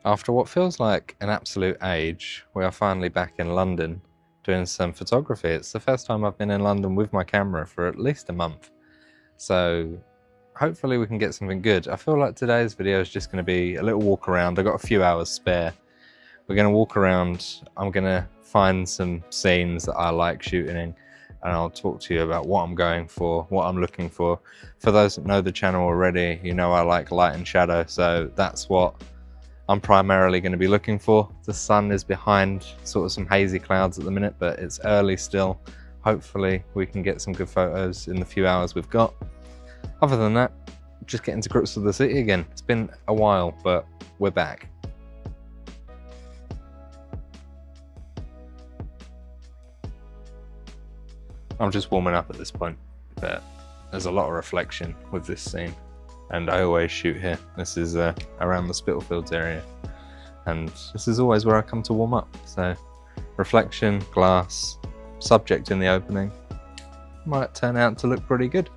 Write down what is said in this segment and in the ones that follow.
After what feels like an absolute age, we are finally back in London doing some photography. It's the first time I've been in London with my camera for at least a month. So hopefully we can get something good. I feel like today's video is just going to be a little walk around. I've got a few hours spare. We're going to walk around. I'm going to find some scenes that I like shooting in, and I'll talk to you about what I'm going for, what I'm looking for. For those that know the channel already, you know I like light and shadow, so that's what I'm primarily going to be looking for. The sun is behind sort of some hazy clouds at the minute, but it's early still. Hopefully we can get some good photos in the few hours we've got. Other than that, just getting to grips with the city again. It's been a while, but we're back. I'm just warming up at this point, but there's a lot of reflection with this scene, and I always shoot here. This is around the Spitalfields area, and this is always where I come to warm up. So reflection, glass, subject in the opening might turn out to look pretty good.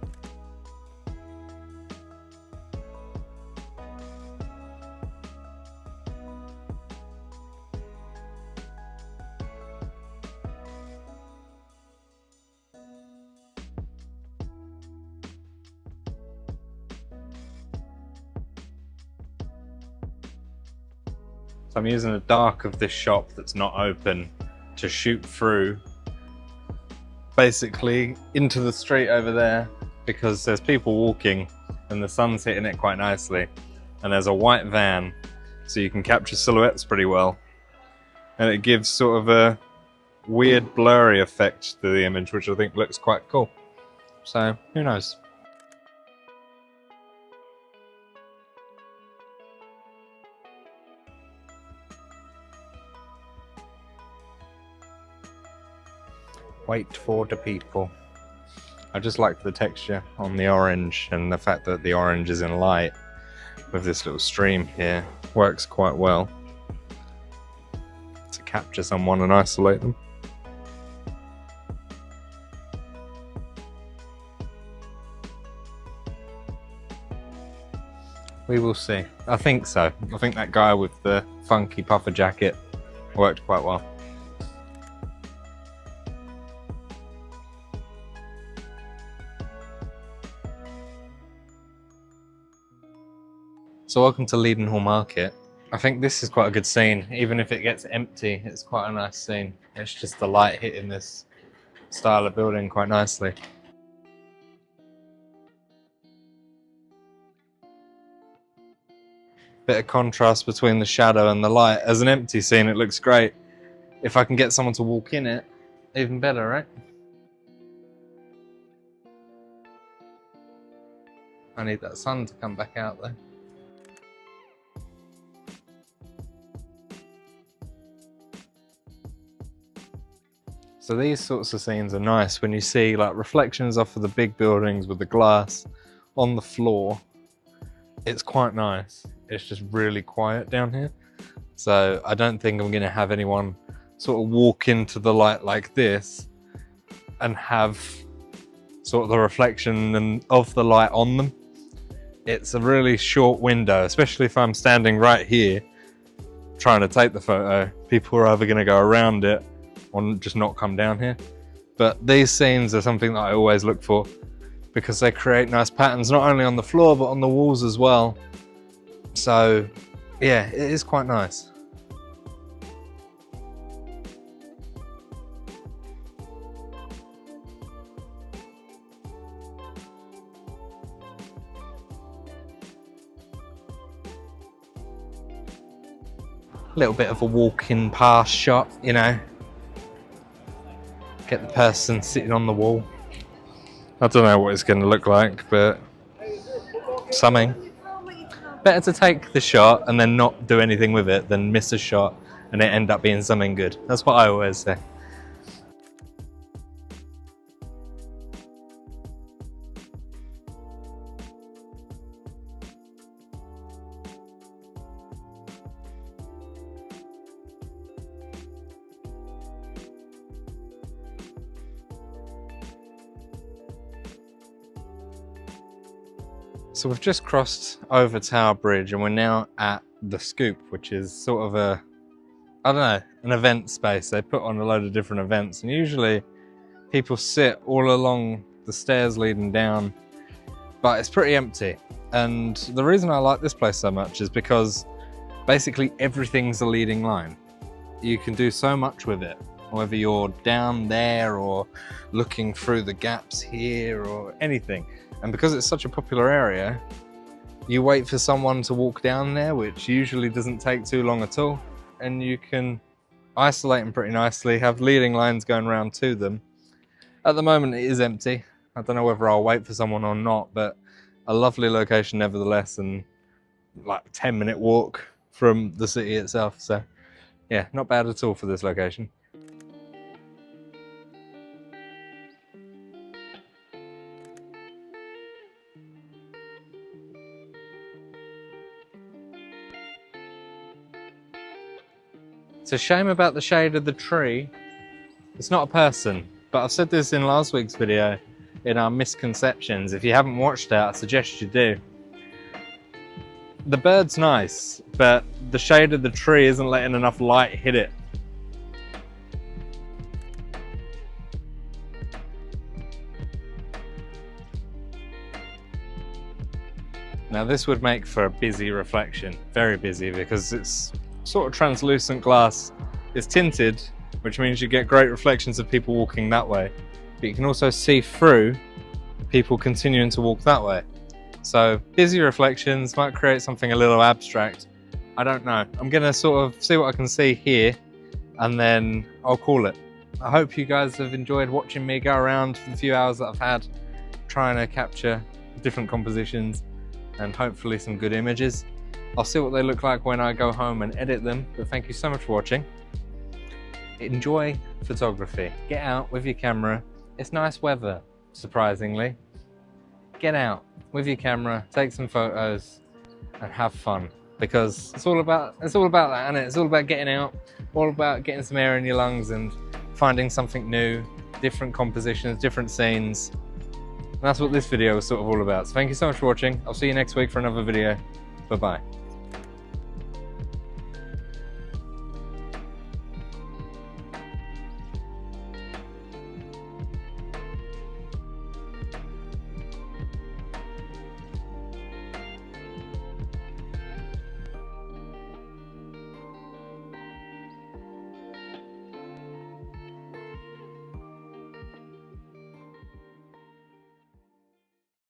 So I'm using the dark of this shop that's not open to shoot through basically into the street over there, because there's people walking and the sun's hitting it quite nicely, and there's a white van, so you can capture silhouettes pretty well, and it gives sort of a weird blurry effect to the image, which I think looks quite cool. So who knows. Wait for the people. I just like the texture on the orange, and the fact that the orange is in light with this little stream here works quite well to capture someone and isolate them. We will see. I think so. I think that guy with the funky puffer jacket worked quite well. So welcome to Leadenhall Market. I think this is quite a good scene. Even if it gets empty, it's quite a nice scene. It's just the light hitting this style of building quite nicely. Bit of contrast between the shadow and the light. As an empty scene, it looks great. If I can get someone to walk in it, even better, right? I need that sun to come back out though. So these sorts of scenes are nice when you see like reflections off of the big buildings with the glass on the floor. It's quite nice. It's just really quiet down here. So I don't think I'm gonna have anyone sort of walk into the light like this and have sort of the reflection of the light on them. It's a really short window, especially if I'm standing right here trying to take the photo. People are either gonna go around it or just not come down here. But these scenes are something that I always look for, because they create nice patterns, not only on the floor, but on the walls as well. So yeah, it is quite nice. A little bit of a walking past shot, you know. Get the person sitting on the wall. I don't know what it's going to look like, but something. Better to take the shot and then not do anything with it than miss a shot and it end up being something good. That's what I always say. So we've just crossed over Tower Bridge and we're now at the Scoop, which is sort of a, I don't know, an event space. They put on a load of different events, and usually people sit all along the stairs leading down, but it's pretty empty. And the reason I like this place so much is because basically everything's a leading line. You can do so much with it, whether you're down there or looking through the gaps here or anything. And because it's such a popular area, you wait for someone to walk down there, which usually doesn't take too long at all, and you can isolate them pretty nicely, have leading lines going around to them. At the moment it is empty. I don't know whether I'll wait for someone or not, but a lovely location nevertheless, and like 10-minute walk from the city itself. So yeah, not bad at all for this location. It's a shame about the shade of the tree. It's not a person, but I've said this in last week's video in our misconceptions. If you haven't watched it, I suggest you do. The bird's nice, but the shade of the tree isn't letting enough light hit it. Now this would make for a busy reflection, very busy, because it's sort of translucent glass. It's tinted, which means you get great reflections of people walking that way, but you can also see through people continuing to walk that way. So busy reflections might create something a little abstract. I don't know. I'm gonna sort of see what I can see here, and then I'll call it. I hope you guys have enjoyed watching me go around for the few hours that I've had, trying to capture different compositions and hopefully some good images. I'll see what they look like when I go home and edit them, but thank you so much for watching. Enjoy photography. Get out with your camera. It's nice weather, surprisingly. Get out with your camera, take some photos and have fun, because it's all about that, isn't it? It's all about getting out, all about getting some air in your lungs and finding something new, different compositions, different scenes. And that's what this video was sort of all about. So thank you so much for watching. I'll see you next week for another video. Bye-bye.